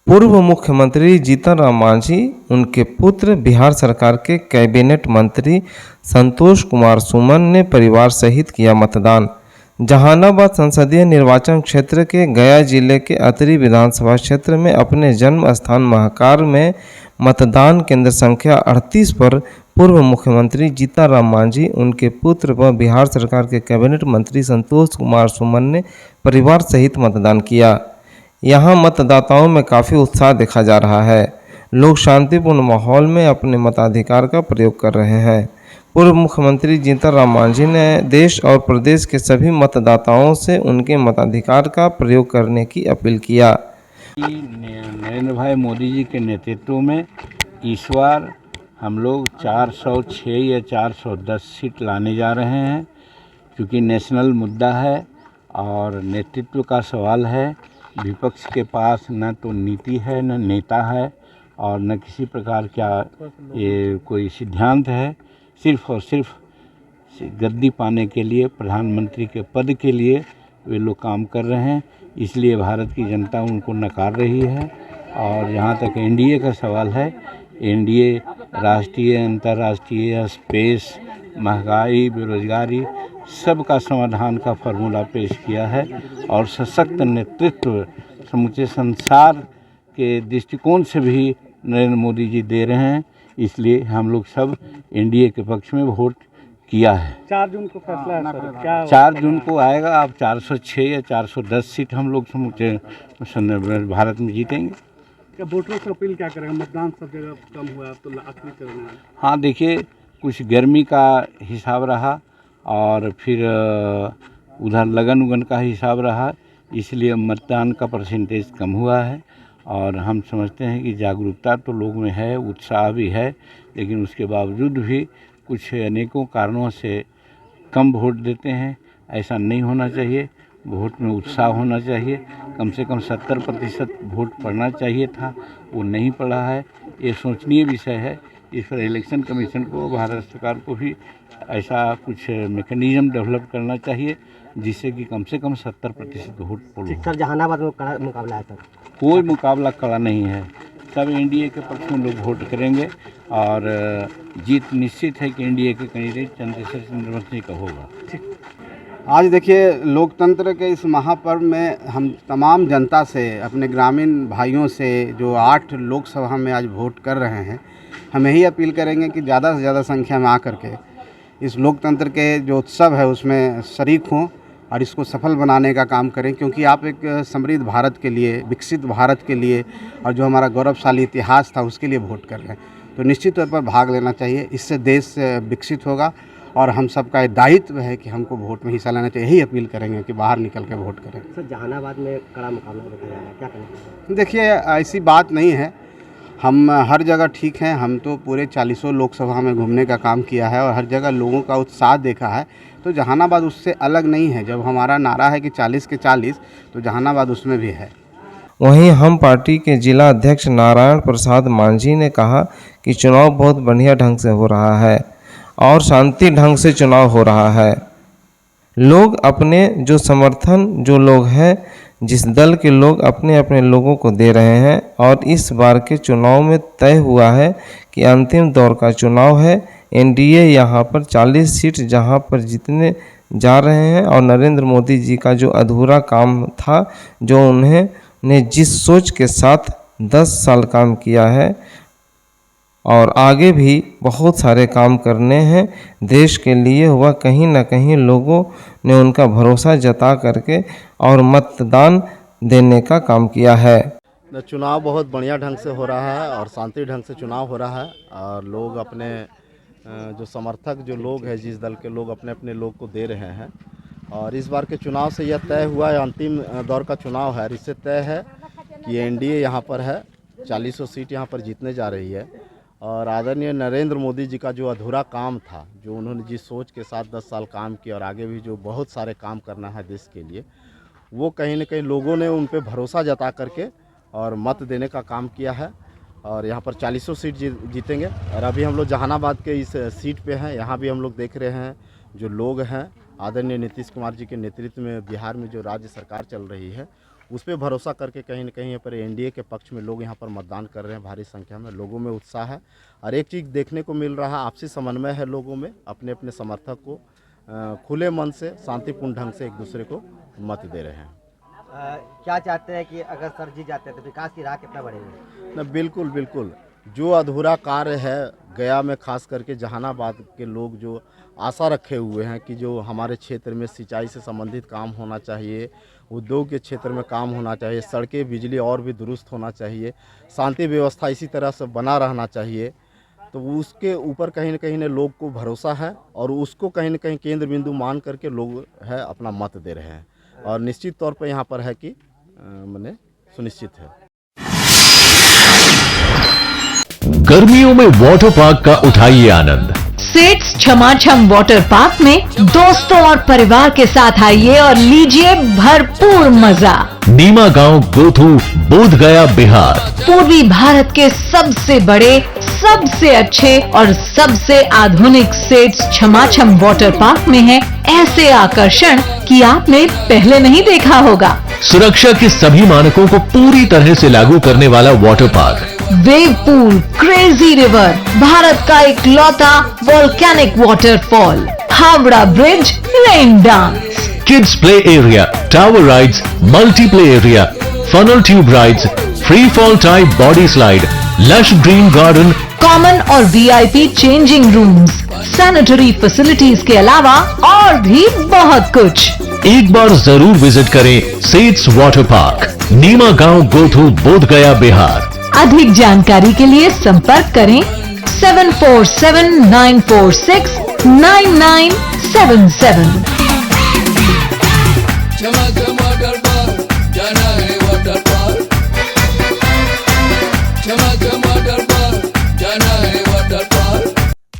पूर्व मुख्यमंत्री जीतन राम मांझी, उनके पुत्र बिहार सरकार के कैबिनेट मंत्री संतोष कुमार सुमन ने परिवार सहित किया मतदान। जहानाबाद संसदीय निर्वाचन क्षेत्र के गया जिले के अतरी विधानसभा क्षेत्र में अपने जन्म स्थान महाकार में मतदान केंद्र संख्या 38 पर पूर्व मुख्यमंत्री जीतन राम मांझी, उनके पुत्र व बिहार सरकार के कैबिनेट मंत्री संतोष कुमार सुमन ने परिवार सहित मतदान किया। यहां मतदाताओं में काफ़ी उत्साह देखा जा रहा है। लोग शांतिपूर्ण माहौल में अपने मताधिकार का प्रयोग कर रहे हैं। पूर्व मुख्यमंत्री जीतन राम मांझी ने देश और प्रदेश के सभी मतदाताओं से उनके मताधिकार का प्रयोग करने की अपील किया। नरेंद्र भाई मोदी जी के नेतृत्व में इस बार हम लोग 406 या 410 सीट लाने जा रहे हैं, क्योंकि नेशनल मुद्दा है और नेतृत्व का सवाल है। विपक्ष के पास न तो नीति है, न नेता है और न किसी प्रकार का ये कोई सिद्धांत है। सिर्फ और सिर्फ गद्दी पाने के लिए, प्रधानमंत्री के पद के लिए वे लोग काम कर रहे हैं। इसलिए भारत की जनता उनको नकार रही है। और जहाँ तक एनडीए का सवाल है, एनडीए राष्ट्रीय, अंतर्राष्ट्रीय, स्पेस, महंगाई, बेरोजगारी सबका समाधान का फार्मूला पेश किया है और सशक्त नेतृत्व समूचे संसार के दृष्टिकोण से भी नरेंद्र मोदी जी दे रहे हैं। इसलिए हम लोग सब एनडीए के पक्ष में वोट किया है। 4 जून को फैसला है सर, क्या 4 जून को आएगा। अब 406 या 410 सीट हम लोग समूचे भारत में जीतेंगे। क्या वोटरों से अपील क्या करेंगे? मतदान सब जगह कम हुआ, अब तो आखिरी चरण में। हाँ, देखिए, कुछ गर्मी का हिसाब रहा और फिर उधर लगन उगन का हिसाब रहा, इसलिए मतदान का परसेंटेज कम हुआ है। और हम समझते हैं कि जागरूकता तो लोग में है, उत्साह भी है, लेकिन उसके बावजूद भी कुछ अनेकों कारणों से कम वोट देते हैं। ऐसा नहीं होना चाहिए। वोट में उत्साह होना चाहिए। कम से कम 70% वोट पड़ना चाहिए था, वो नहीं पड़ा है। ये सोचनीय विषय है। इस पर इलेक्शन कमीशन को, भारत सरकार को भी ऐसा कुछ मैकेनिज्म डेवलप करना चाहिए जिससे कि कम से कम 70% वोट पड़े। सर, जहानाबाद में कड़ा मुकाबला है सर? कोई मुकाबला कड़ा नहीं है। सब एनडीए के पक्ष में लोग वोट करेंगे और जीत निश्चित है कि एनडीए के कैंडिडेट चंद्रशेखर चंद्रवंशी का होगा। आज देखिए, लोकतंत्र के इस महापर्व में हम तमाम जनता से, अपने ग्रामीण भाइयों से जो 8 लोकसभा में आज वोट कर रहे हैं, हम यही अपील करेंगे कि ज़्यादा से ज़्यादा संख्या में आकर के इस लोकतंत्र के जो उत्सव है उसमें शरीक हों और इसको सफल बनाने का काम करें। क्योंकि आप एक समृद्ध भारत के लिए, विकसित भारत के लिए और जो हमारा गौरवशाली इतिहास था उसके लिए वोट कर रहे हैं, तो निश्चित तौर पर भाग लेना चाहिए। इससे देश विकसित होगा और हम सबका दायित्व है कि हमको वोट में हिस्सा लेना चाहिए। यही अपील करेंगे कि बाहर निकल के वोट करें। सर, जहानाबाद में कड़ा मुकाबला देखा जा रहा है, क्या करें? देखिए, ऐसी बात नहीं है। हम हर जगह ठीक हैं। हम तो पूरे 40 लोकसभा में घूमने का काम किया है और हर जगह लोगों का उत्साह देखा है। तो जहानाबाद उससे अलग नहीं है। जब हमारा नारा है कि 40 के 40, तो जहानाबाद उसमें भी है। वहीं हम पार्टी के जिला अध्यक्ष नारायण प्रसाद मांझी ने कहा कि चुनाव बहुत बढ़िया ढंग से हो रहा है और शांति ढंग से चुनाव हो रहा है। लोग अपने जो समर्थन, जो लोग हैं, जिस दल के लोग अपने अपने लोगों को दे रहे हैं और इस बार के चुनाव में तय हुआ है कि अंतिम दौर का चुनाव है। एनडीए यहाँ पर 40 सीट जहाँ पर जीतने जा रहे हैं और नरेंद्र मोदी जी का जो अधूरा काम था, जो उन्होंने जिस सोच के साथ 10 साल काम किया है और आगे भी बहुत सारे काम करने हैं देश के लिए, वह कहीं ना कहीं लोगों ने उनका भरोसा जता करके और मतदान देने का काम किया है। चुनाव बहुत बढ़िया ढंग से हो रहा है और शांति ढंग से चुनाव हो रहा है और लोग अपने जो समर्थक जो लोग हैं, जिस दल के लोग अपने अपने लोग को दे रहे हैं। और इस बार के चुनाव से यह तय हुआ है, अंतिम दौर का चुनाव है, इससे तय है कि एनडीए यहाँ पर है, 40 सीट यहाँ पर जीतने जा रही है। और आदरणीय नरेंद्र मोदी जी का जो अधूरा काम था, जो उन्होंने जिस सोच के साथ 10 साल काम किया और आगे भी जो बहुत सारे काम करना है देश के लिए, वो कहीं ना कहीं लोगों ने उन पर भरोसा जता करके और मत देने का काम किया है। और यहाँ पर 40 सीट जीतेंगे। और अभी हम लोग जहानाबाद के इस सीट पे हैं। यहाँ भी हम लोग देख रहे हैं जो लोग हैं, आदरणीय नीतीश कुमार जी के नेतृत्व में बिहार में जो राज्य सरकार चल रही है, उस पर भरोसा करके कहीं न कहीं यहाँ पर एनडीए के पक्ष में लोग यहाँ पर मतदान कर रहे हैं। भारी संख्या में लोगों में उत्साह है और एक चीज़ देखने को मिल रहा है, आपसी समन्वय है लोगों में। अपने अपने समर्थक को खुले मन से शांतिपूर्ण ढंग से एक दूसरे को मत दे रहे हैं। क्या चाहते हैं कि अगर सर जीत जाते हैं तो विकास की राह कितना बढ़ेगी? न बिल्कुल बिल्कुल, जो अधूरा कार्य है गया में, खास करके जहानाबाद के लोग जो आशा रखे हुए हैं कि जो हमारे क्षेत्र में सिंचाई से संबंधित काम होना चाहिए, उद्योग के क्षेत्र में काम होना चाहिए, सड़कें बिजली और भी दुरुस्त होना चाहिए, शांति व्यवस्था इसी तरह से बना रहना चाहिए, तो उसके ऊपर कहीं न कहीं लोग को भरोसा है और उसको कहीं न कहीं केंद्र बिंदु मान करके लोग है अपना मत दे रहे हैं और निश्चित तौर पर यहाँ पर है कि मैंने सुनिश्चित है। गर्मियों में वाटर पार्क का उठाइए आनंद। सेट्स छमाछम वाटर पार्क में दोस्तों और परिवार के साथ आइए और लीजिए भरपूर मजा। नीमा गांव, गोथू, बोध गया, बिहार। पूर्वी भारत के सबसे बड़े, सबसे अच्छे और सबसे आधुनिक सेट्स छमाछम वाटर पार्क में है ऐसे आकर्षण कि आपने पहले नहीं देखा होगा। सुरक्षा के सभी मानकों को पूरी तरह से लागू करने वाला water park. Wave pool, crazy river, Bharat का इकलौता volcanic waterfall, Howrah bridge, rain dance, kids play area, tower rides, multi play area, funnel tube rides, free fall type body slide, lush green garden, common और VIP changing rooms, sanitary facilities के अलावा और भी बहुत कुछ। एक बार जरूर विजिट करें सेट्स वाटर पार्क, नीमा गांव, गोथू, बोध गया, बिहार। अधिक जानकारी के लिए संपर्क करें 7479469977।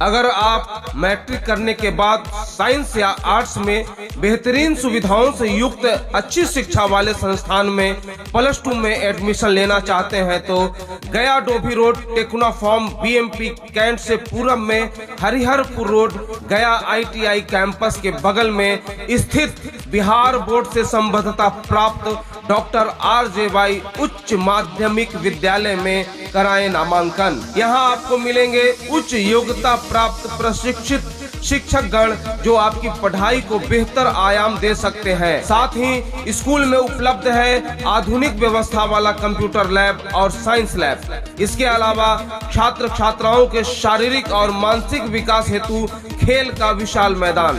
अगर आप मैट्रिक करने के बाद साइंस या आर्ट्स में बेहतरीन सुविधाओं से युक्त अच्छी शिक्षा वाले संस्थान में +2 में एडमिशन लेना चाहते हैं तो Gaya Dobhi road, Tekuna farm, BMP cantt से पूरब में Hariharpur road, Gaya ITI campus के बगल में स्थित बिहार बोर्ड से संबद्धता प्राप्त डॉक्टर RJY उच्च माध्यमिक विद्यालय में कराएं नामांकन। यहाँ आपको मिलेंगे उच्च योग्यता प्राप्त प्रशिक्षित शिक्षकगण जो आपकी पढ़ाई को बेहतर आयाम दे सकते हैं। साथ ही स्कूल में उपलब्ध है आधुनिक व्यवस्था वाला कंप्यूटर लैब और साइंस लैब। इसके अलावा छात्र छात्राओं के शारीरिक और मानसिक विकास हेतु खेल का विशाल मैदान,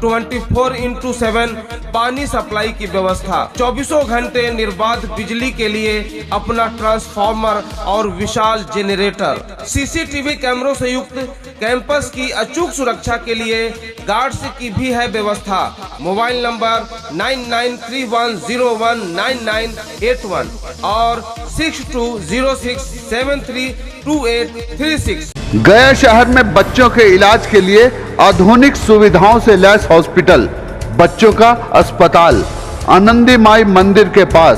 24x7 पानी सप्लाई की व्यवस्था, 24 घंटे निर्बाध बिजली के लिए अपना ट्रांसफार्मर और विशाल जेनरेटर, CCTV कैमरों से युक्त कैंपस की अचूक सुरक्षा के लिए गार्ड्स की भी है व्यवस्था। मोबाइल नंबर 9931019981 और 6206732836। गया शहर में बच्चों के इलाज के लिए आधुनिक सुविधाओं से लैस हॉस्पिटल, बच्चों का अस्पताल, आनंदी माई मंदिर के पास।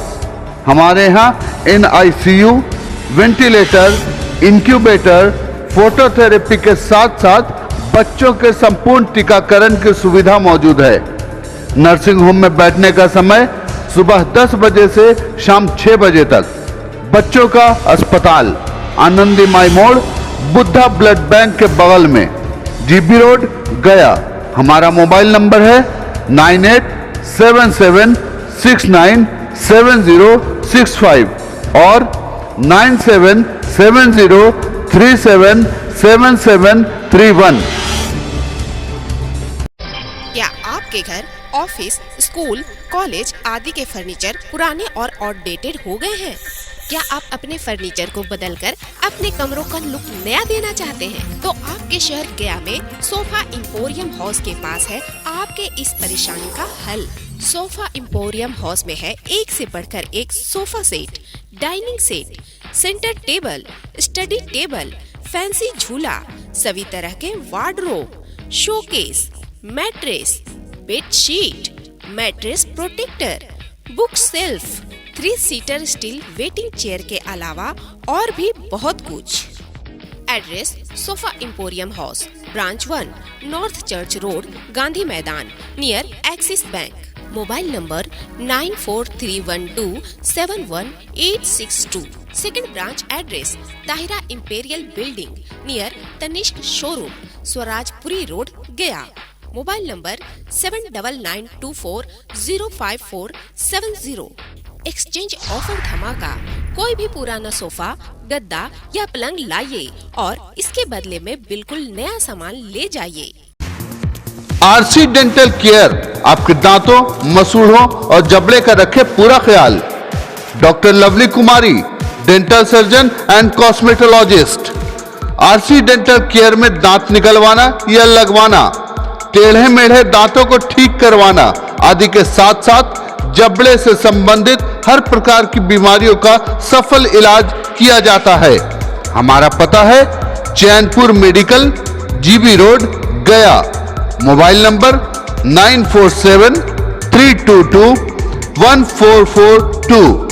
हमारे यहाँ NICU, वेंटिलेटर, इंक्यूबेटर, फोटोथेरेपी के साथ साथ बच्चों के संपूर्ण टीकाकरण की सुविधा मौजूद है। नर्सिंग होम में बैठने का समय सुबह 10 बजे से शाम 6 बजे तक। बच्चों का अस्पताल, आनंदी माई मोड़, बुद्धा ब्लड बैंक के बगल में, GB रोड, गया। हमारा मोबाइल नंबर है 9877697065 और 9770377731। क्या आपके घर, ऑफिस, स्कूल, कॉलेज आदि के फर्नीचर पुराने और आउटडेटेड हो गए हैं? क्या आप अपने फर्नीचर को बदलकर अपने कमरों का लुक नया देना चाहते हैं? तो आपके शहर गया में सोफा इंपोरियम हाउस के पास है आपके इस परेशानी का हल। सोफा इंपोरियम हाउस में है एक से बढ़कर एक sofa set, dining set, centre table, study table, fancy झूला, सभी तरह के wardrobe, showcase, mattress, bedsheet, mattress protector, book shelf, 3 seater steel waiting chair के अलावा और भी बहुत कुछ। Address sofa emporium house, branch 1, north church road, Gandhi Maidan, near Axis Bank. Mobile number 9431271862। Second branch address Tahira imperial building near Tanishq showroom, Swarajpuri road, Gaya. Mobile number 7999240540। Exchange offer धमाका। कोई भी पुराना सोफा, गद्दा या पलंग लाइए और इसके बदले में बिल्कुल नया सामान ले जाइए। आरसी डेंटल केयर आपके दांतों, मसूड़ों और जबड़े का रखे पूरा ख्याल। Doctor lovely Kumari, dental surgeon and cosmetologist. RC dental care में दांत निकलवाना या लगवाना, टेढ़े मेढ़े दांतों को ठीक करवाना आदि के साथ साथ जबड़े से संबंधित हर प्रकार की बीमारियों का सफल इलाज किया जाता है। हमारा पता है Chainpur medical, GB road, Gaya. Mobile number 9473221442।